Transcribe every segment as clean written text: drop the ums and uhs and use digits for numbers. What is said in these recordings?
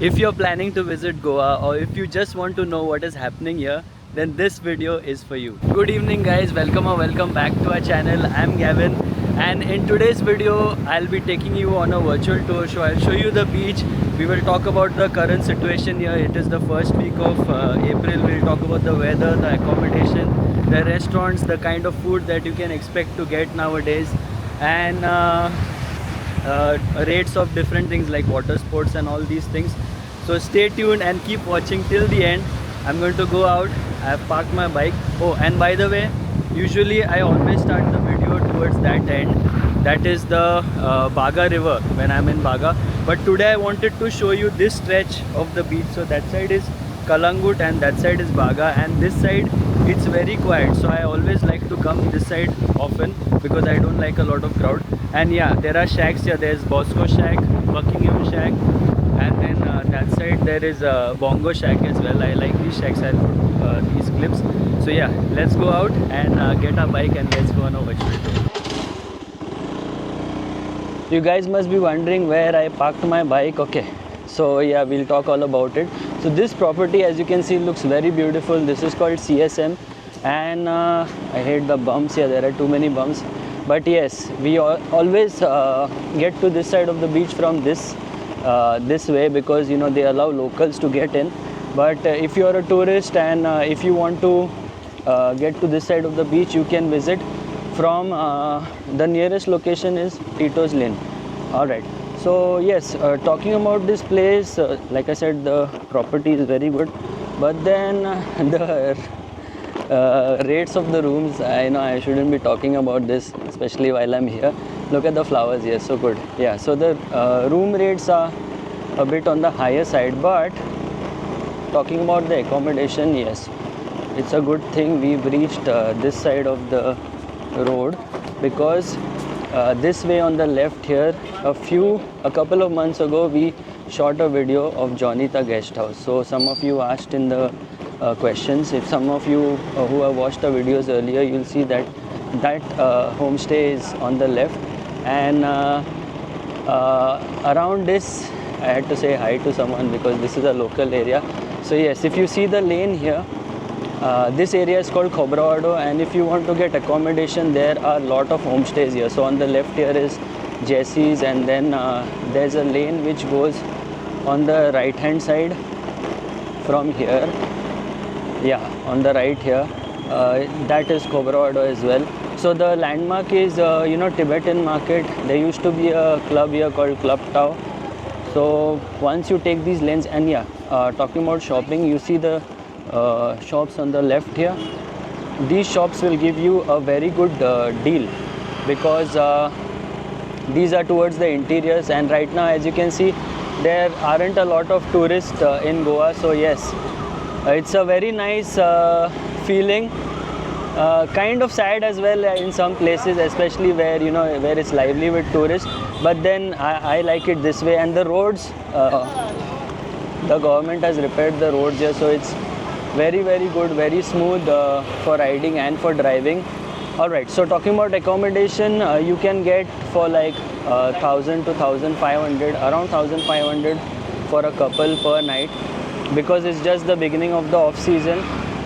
If you're planning to visit Goa or if you just want to know what is happening here, then this video is for you. Good evening guys, welcome back to our channel. I'm Gavin, and in today's video I'll be taking you on a virtual tour. So I'll show you the beach. We will talk about the current situation here. It is the first week of April. We'll talk about the weather, the accommodation, the restaurants, the kind of food that you can expect to get nowadays, and rates of different things like water sports and all these things. So stay tuned and keep watching till the end. I'm going to go out. I have parked my bike. Oh, and by the way, usually I always start the video towards that end. That is the Baga river when I'm in Baga. But today I wanted to show you this stretch of the beach. So that side is Kalangut and that side is Baga, and this side it's very quiet. So I always like to come this side often because I don't like a lot of crowd. And yeah, there are shacks here. There's Bosco Shack, Buckingham Shack, and then that side there is a Bongo Shack as well. I like these shacks. I'll put these clips. So yeah, let's go out and get our bike and let's go on a virtual tour. You guys must be wondering where I parked my bike. Okay, so yeah, we'll talk all about it. So this property, as you can see, looks very beautiful. This is called CSM, and I hate the bumps here. There are too many bumps. But yes, we always get to this side of the beach from this way because you know they allow locals to get in. But if you are a tourist and if you want to get to this side of the beach, you can visit from the nearest location is Tito's Lane. All right. So yes, talking about this place, like I said, the property is very good. But then the rates of the rooms, I know I shouldn't be talking about this, especially while I'm here. Look at the flowers here, so good. Yeah, so the room rates are a bit on the higher side, but talking about the accommodation, yes, it's a good thing we've reached this side of the road, because this way on the left here, a couple of months ago we shot a video of Jonita Guest House. So some of you asked in the questions. If some of you who have watched the videos earlier, you'll see that homestay is on the left, and around this I had to say hi to someone because this is a local area. So yes, if you see the lane here, this area is called Khobrawado, and if you want to get accommodation, there are a lot of homestays here. So on the left here is Jesse's, and then there's a lane which goes on the right hand side from here. Yeah, on the right here, that is Khobrawado as well. So the landmark is Tibetan market. There used to be a club here called Club Tao. So once you take these lanes, and yeah, talking about shopping, you see the shops on the left here. These shops will give you a very good deal because these are towards the interiors, and right now, as you can see, there aren't a lot of tourists in Goa. So yes, it's a very nice feeling, kind of sad as well in some places, especially where where it's lively with tourists. But then I like it this way, and the roads, the government has repaired the roads here, so it's very good, very smooth for riding and for driving. Alright, so talking about accommodation, you can get for like 1,000 to 1,500, around 1,500 for a couple per night, because it's just the beginning of the off season.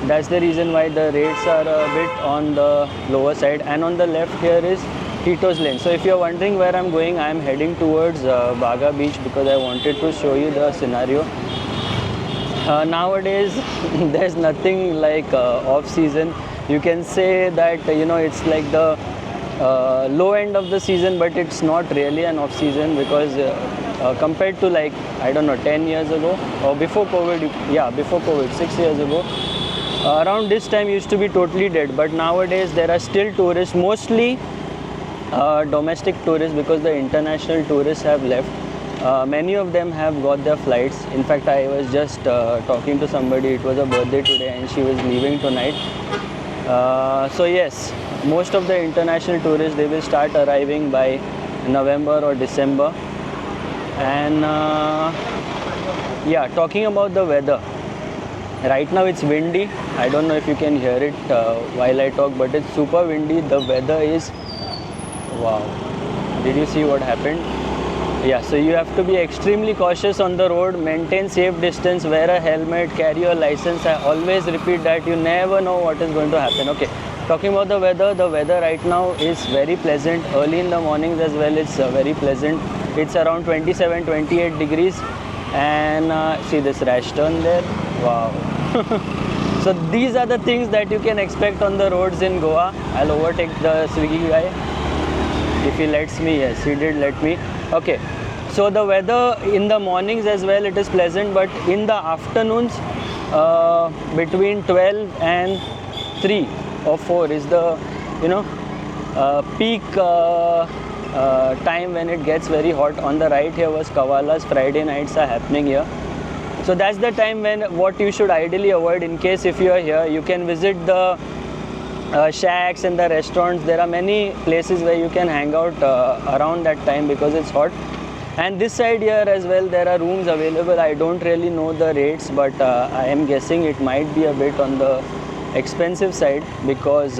That's the reason why the rates are a bit on the lower side. And on the left here is Tito's Lane. So if you're wondering where I'm going, I'm heading towards Baga Beach because I wanted to show you the scenario. Nowadays there's nothing like off season. You can say that it's like the low end of the season, but it's not really an off season because compared to, like, I don't know, 10 years ago or before COVID, yeah, before COVID, 6 years ago, around this time used to be totally dead. But nowadays there are still tourists, mostly domestic tourists, because the international tourists have left. Many of them have got their flights. In fact, I was just talking to somebody. It was a birthday today and she was leaving tonight. So yes, most of the international tourists, they will start arriving by November or December. And yeah, talking about the weather, right now it's windy. I don't know if you can hear it while I talk, but it's super windy. The weather is, wow, did you see what happened? Yeah, so you have to be extremely cautious on the road, maintain safe distance, wear a helmet, carry your license. I always repeat that you never know what is going to happen. Okay, talking about the weather right now is very pleasant. Early in the mornings as well, it's very pleasant. It's around 27, 28 degrees. And see this rash turn there. Wow. So these are the things that you can expect on the roads in Goa. I'll overtake the Swiggy guy. If he lets me, yes, he did let me. Okay, so the weather in the mornings as well, it is pleasant, but in the afternoons, between 12 and 3 or 4 is the, peak time when it gets very hot. On the right here was Kavala's Friday nights are happening here. So that's the time when what you should ideally avoid. In case if you are here, you can visit the shacks and the restaurants. There are many places where you can hang out around that time because it's hot. And this side here as well, there are rooms available. I don't really know the rates, but I am guessing it might be a bit on the expensive side because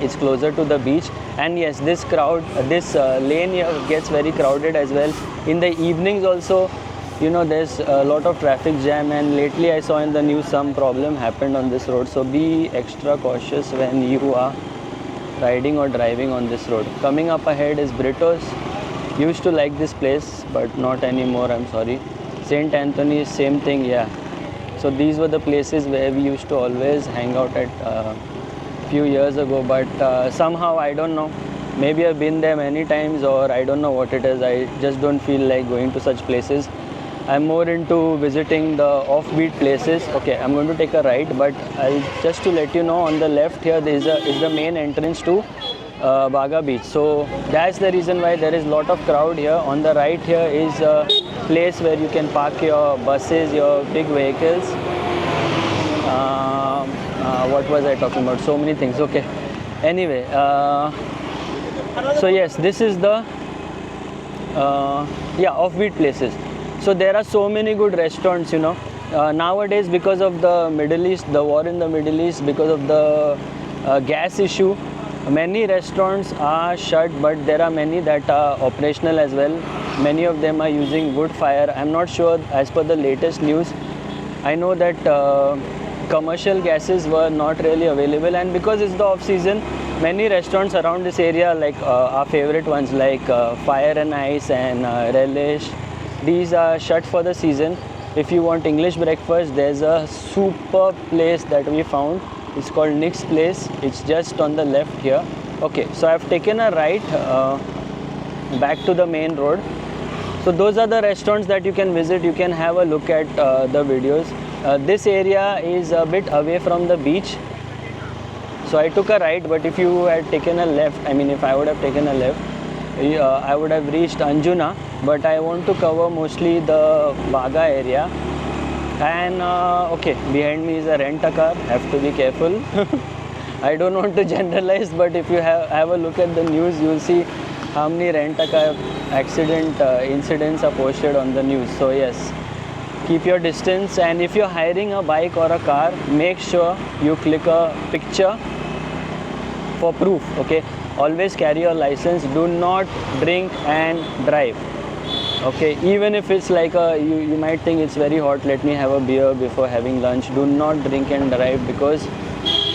it's closer to the beach. And yes, this lane here gets very crowded as well. In the evenings also, there's a lot of traffic jam, and lately I saw in the news some problem happened on this road. So be extra cautious when you are riding or driving on this road. Coming up ahead is Britos. Used to like this place, but not anymore, I'm sorry. St. Anthony's, same thing, yeah. So these were the places where we used to always hang out at few years ago, but somehow I don't know. Maybe I've been there many times, or I don't know what it is. I just don't feel like going to such places. I'm more into visiting the offbeat places. Okay, I'm going to take a right, but just to let you know, on the left here is the main entrance to Baga Beach. So that's the reason why there is a lot of crowd here. On the right here is a place where you can park your buses, your big vehicles. What was I talking about? So many things. Okay. Anyway, so yes, this is the offbeat places. So there are so many good restaurants, nowadays because of the Middle East, the war in the Middle East, because of the gas issue, many restaurants are shut, but there are many that are operational as well. Many of them are using wood fire. I'm not sure, as per the latest news. I know that commercial gases were not really available, and because it's the off season, many restaurants around this area, like our favorite ones like Fire and Ice and Relish, these are shut for the season. If you want English breakfast, there's a super place that we found. It's called Nick's Place. It's just on the left here. Okay, so I've taken a right back to the main road. So those are the restaurants that you can visit. You can have a look at the videos. This area is a bit away from the beach. So I took a right, but if you had taken a left, if I would have taken a left, I would have reached Anjuna, but I want to cover mostly the Baga area. And okay, behind me is a rent-a-car. Have to be careful. I don't want to generalize, but if you have a look at the news, you'll see how many rent-a-car incidents are posted on the news. So yes, keep your distance, and if you're hiring a bike or a car, make sure you click a picture for proof. Okay, always carry your license. Do not drink and drive. Okay, even if it's like you might think it's very hot, let me have a beer before having lunch. Do not drink and drive, because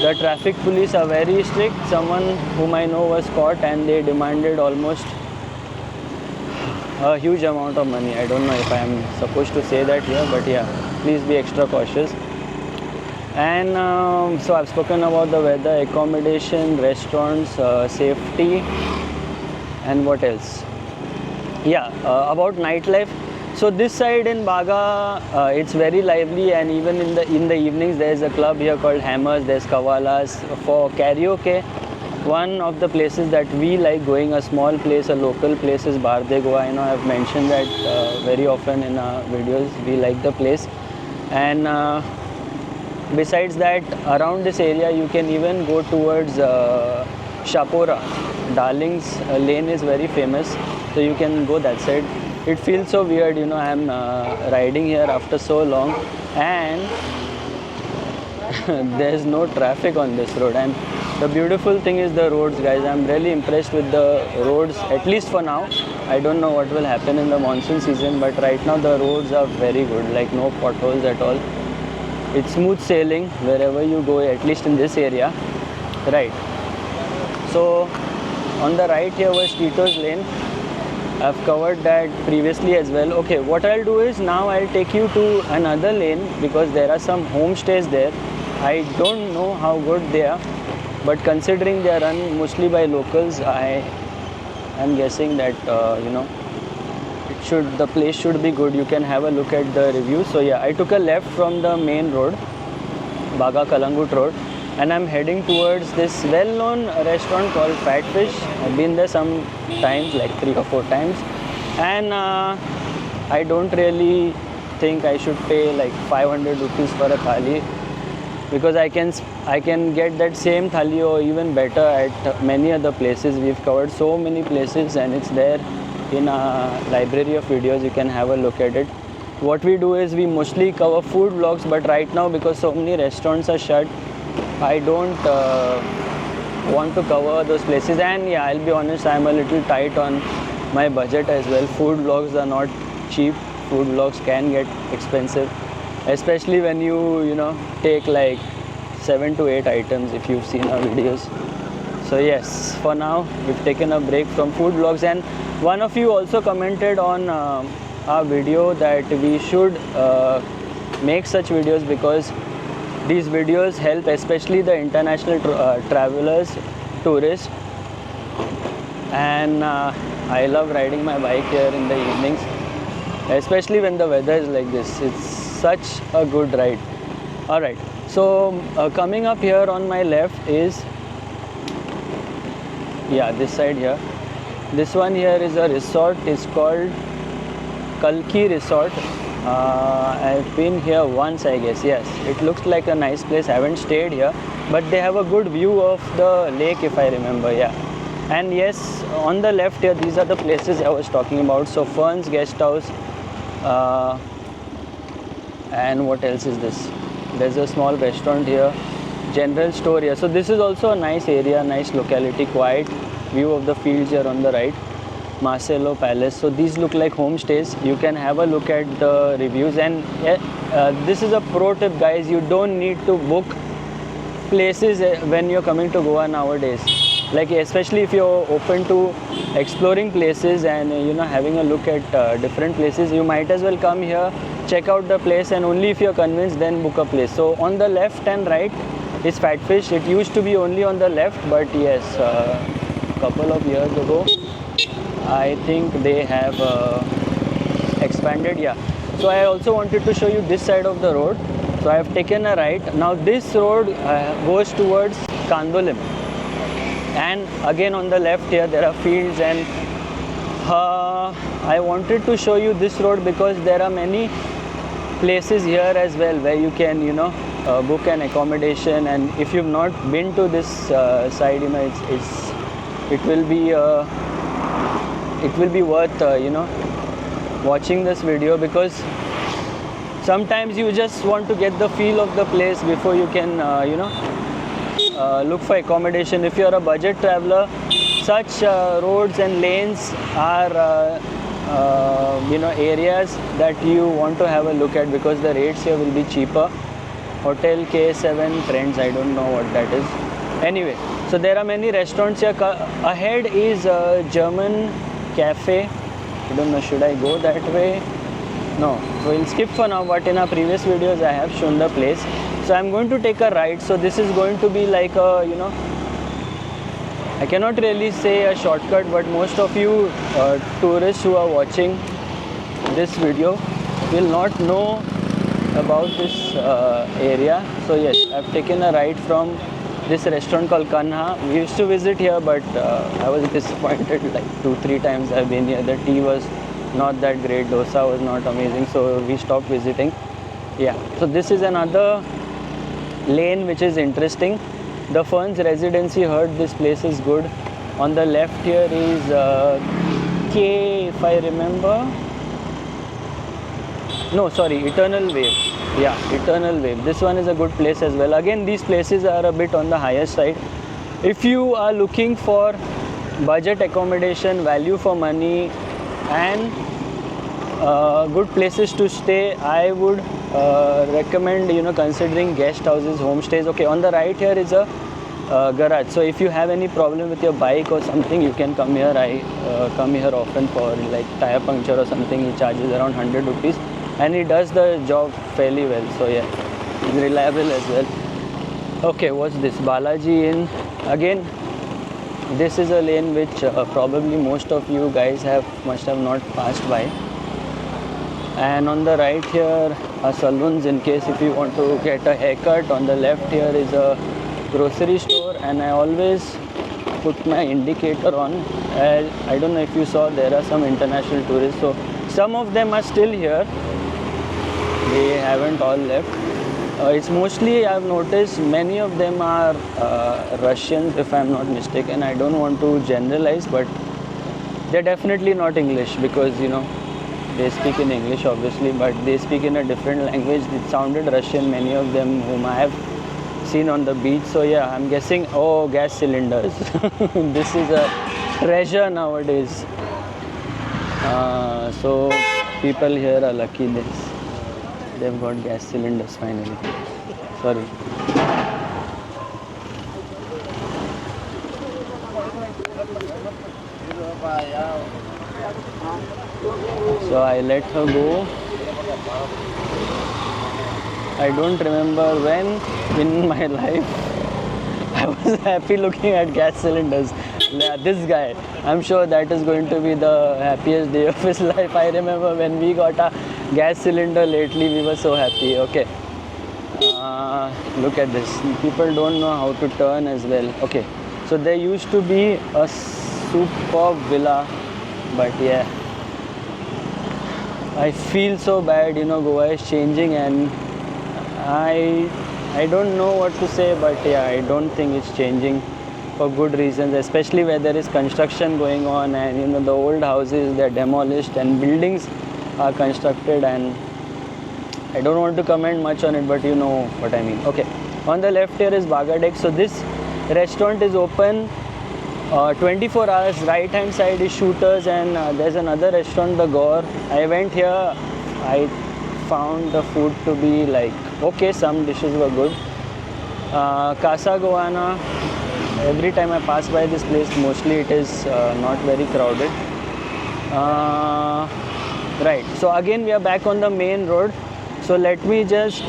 the traffic police are very strict. Someone whom I know was caught and they demanded almost a huge amount of money. I don't know if I am supposed to say that here, but yeah, please be extra cautious. And so I've spoken about the weather, accommodation, restaurants, safety, and what else? Yeah, about nightlife. So this side in Baga, it's very lively, and even in the evenings there's a club here called Hammers. There's Kavalas for karaoke. One of the places that we like going, a small place, a local place, is Bar de Goa. I know I've mentioned that very often in our videos. We like the place, and besides that, around this area you can even go towards Shapora. Darling's Lane is very famous, so you can go that side. It feels so weird, I'm riding here after so long, and there's no traffic on this road. And the beautiful thing is the roads, guys. I'm really impressed with the roads, at least for now. I don't know what will happen in the monsoon season, but right now the roads are very good, like no potholes at all. It's smooth sailing wherever you go, at least in this area. Right. So on the right here was Tito's Lane. I've covered that previously as well. Okay, what I'll do is now I'll take you to another lane because there are some homestays there. I don't know how good they are, but considering they are run mostly by locals, I am guessing that the place should be good. You can have a look at the reviews. So yeah, I took a left from the main road, Baga Kalangut Road, and I'm heading towards this well-known restaurant called Fat Fish. I've been there some times, like 3 or 4 times, and I don't really think I should pay like 500 rupees for a thali, because I can get that same thali or even better at many other places. We've covered so many places, and it's there in a library of videos. You can have a look at it. What we do is we mostly cover food vlogs, but right now because so many restaurants are shut, I don't want to cover those places. And yeah, I'll be honest, I'm a little tight on my budget as well. Food vlogs are not cheap. Food vlogs can get expensive, especially when you take like 7 to 8 items if you've seen our videos. So yes, for now we've taken a break from food vlogs, and one of you also commented on our video that we should make such videos because these videos help especially the international travelers, tourists, and I love riding my bike here in the evenings, especially when the weather is like this. It's such a good ride. Alright, so coming up here on my left is, yeah, this side here. This one here is a resort. It's called Kalki Resort. I've been here once, I guess. Yes, it looks like a nice place. I haven't stayed here, but they have a good view of the lake, if I remember. Yeah, and yes, on the left here, these are the places I was talking about. So Fern's Guest House, and what else is this? There's a small restaurant here, general store here. So this is also a nice area, nice locality, quiet view of the fields here on the right. Marcelo Palace. So these look like homestays. You can have a look at the reviews, and this is a pro tip, guys. You don't need to book places when you're coming to Goa nowadays. Like especially if you're open to exploring places and having a look at different places, you might as well come here, check out the place, and only if you're convinced then book a place. So on the left and right is Fat Fish. It used to be only on the left, but yes, a couple of years ago I think they have expanded. Yeah, so I also wanted to show you this side of the road. So I have taken a right. Now this road goes towards Kandolim, and again on the left here there are fields, and I wanted to show you this road because there are many places here as well where you can book an accommodation. And if you've not been to this side, it will be worth watching this video, because sometimes you just want to get the feel of the place before you can look for accommodation. If you're a budget traveler, such roads and lanes are areas that you want to have a look at, because the rates here will be cheaper. Hotel K7 Trends, I don't know what that is. Anyway, so there are many restaurants here. Ahead is a German cafe. I don't know, should I go that way? No, so we'll skip for now, but in our previous videos I have shown the place. So I'm going to take a right. So this is going to be like a, I cannot really say a shortcut, but most of you tourists who are watching this video will not know about this area. So yes, I've taken a right from this restaurant called Kanha. We used to visit here, but I was disappointed. Like 2-3 times I've been here. The tea was not that great, dosa was not amazing, so we stopped visiting. Yeah, so this is another lane which is interesting. The Fern's Residency, heard this place is good. On the left here is K, if I remember. No, sorry, Eternal Wave. Yeah, Eternal Wave. This one is a good place as well. Again, these places are a bit on the higher side. If you are looking for budget accommodation, value for money, and good places to stay. I would recommend, you know, considering guest houses, homestays. Okay, on the right here is a garage. So if you have any problem with your bike or something, you can come here. I come here often for like tire puncture or something. He charges around 100 rupees, and he does the job fairly well. So yeah, he's reliable as well. Okay, what's this? Balaji Inn. Again, this is a lane which probably most of you guys must have not passed by. And on the right here are saloons in case if you want to get a haircut. On the left here is a grocery store, and I always put my indicator on. I don't know if you saw, there are some international tourists, so some of them are still here. They haven't all left. It's mostly, I've noticed, many of them are Russians, if I'm not mistaken. I don't want to generalize, but they're definitely not English, because, you know, they speak in English obviously, but they speak in a different language. It sounded Russian, many of them whom I have seen on the beach. So yeah, I'm guessing, oh, gas cylinders. This is a treasure nowadays. So people here are lucky this. They've got gas cylinders finally. Sorry. So I let her go. I don't remember when in my life I was happy looking at gas cylinders. Yeah, this guy, I'm sure that is going to be the happiest day of his life. I remember when we got a gas cylinder lately, we were so happy. Okay, look at this. People don't know how to turn as well. Okay, so there used to be a superb villa, but yeah, I feel so bad, you know. Goa is changing, and I don't know what to say, but yeah, I don't think it's changing for good reasons, especially where there is construction going on, and you know, the old houses, they're demolished and buildings are constructed, and I don't want to comment much on it, but you know what I mean. Okay, on the left here is Baga Deck. So this restaurant is open 24 hours. Right hand side is Shooters, and there's another restaurant, the Gaur. I went here, I found the food to be like okay, some dishes were good. Casa Goana, every time I pass by this place, mostly it is not very crowded. Right, so again we are back on the main road. So let me just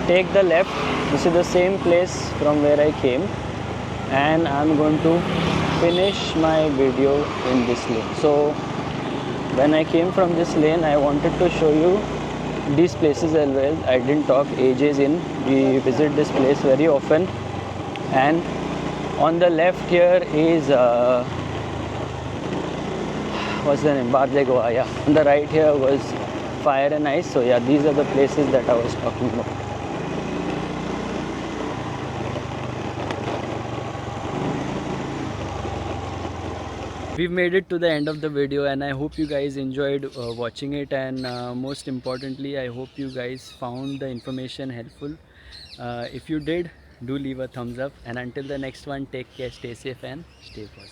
take the left. This is the same place from where I came, and I'm going to finish my video in this lane. So when I came from this lane, I wanted to show you these places as well. I didn't talk. AJ's Inn, we visit this place very often. And on the left here is what's the name? Barle Goa. Yeah. On the right here was Fire and Ice. So yeah, these are the places that I was talking about. We've made it to the end of the video, and I hope you guys enjoyed watching it, and most importantly, I hope you guys found the information helpful. If you did, do leave a thumbs up, and until the next one, take care, stay safe and stay positive.